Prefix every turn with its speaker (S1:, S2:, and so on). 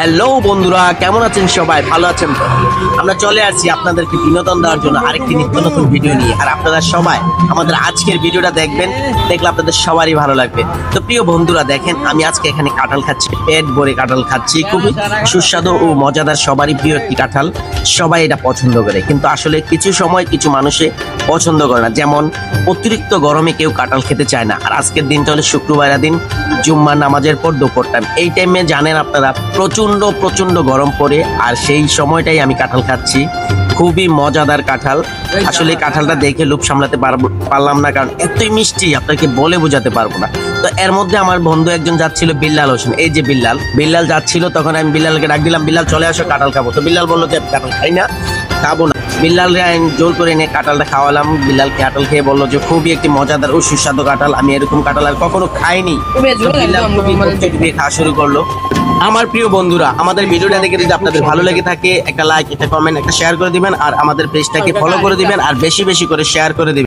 S1: Hello বন্ধুরা, কেমন আছেন সবাই? ভালো আছেন তো? আমরা চলে আসছি আপনাদেরকে বিনোদন দেওয়ার জন্য আরেকটি নিত্য নতুন ভিডিও নিয়ে। আর আপনারা সবাই আমাদের আজকের ভিডিওটা দেখবেন, দেখলে আপনাদের সবারই ভালো লাগবে। তো প্রিয় বন্ধুরা, দেখেন আমি আজকে এখানে কাঁঠাল খাচ্ছি, পেট ভরে কাঁঠাল খাচ্ছি। খুবই সুস্বাদু ও মজাদার, সবারই প্রিয় একটি কাঁঠাল, সবাই এটা পছন্দ করে। কিন্তু আসলে কিছু সময় কিছু মানুষে পছন্দ করে না, যেমন অতিরিক্ত গরমে কেউ কাঁঠাল খেতে চায় না। আর আজকের দিনটা হলো শুক্রবারের দিন, জুম্মা নামাজের পর দুপুর টাইম। এই টাইমে জানেন আপনারা প্রচন্ড গরম পড়ে, আর সেই সময়টাই আমি কাঁঠাল খাচ্ছি। খুবই মজাদার কাঁঠাল। আসলে কাঁঠালটা দেখে লোভ সামলাতে পারলাম না, কারণ এতই মিষ্টি আপনাকে বলে বোঝাতে পারবো না। তো এর মধ্যে আমার বন্ধু একজন যাচ্ছিল, বিল্লাল হোসেন, এই যে বিল্লাল যাচ্ছিল, তখন আমি বিল্লালকে ডাক দিলাম, বিল্লাল চলে আসো, কাঁঠাল খাবো। তো বিল্লাল বললো যে কাঁঠাল খাই না, খাবো না। বিল্লালকে আমি জোর করে নিয়ে কাঁঠালটা খাওয়ালাম। বিল্লাল কাঁঠাল খেয়ে বললো যে খুবই একটি মজাদার ও সুস্বাদু কাঁঠাল, আমি এরকম কাঁঠাল আর কখনো খাইনি। তো বিল্লাল খুবই দিয়ে খাওয়া শুরু করলো। আমার প্রিয় বন্ধুরা, আমাদের ভিডিওটা দেখে যদি আপনাদের ভালো লেগে থাকে, একটা লাইক, একটা কমেন্ট, একটা শেয়ার করে দিবেন, আর আমাদের পেজটাকে ফলো করে দিবেন, আর বেশি বেশি করে শেয়ার করে দিবেন।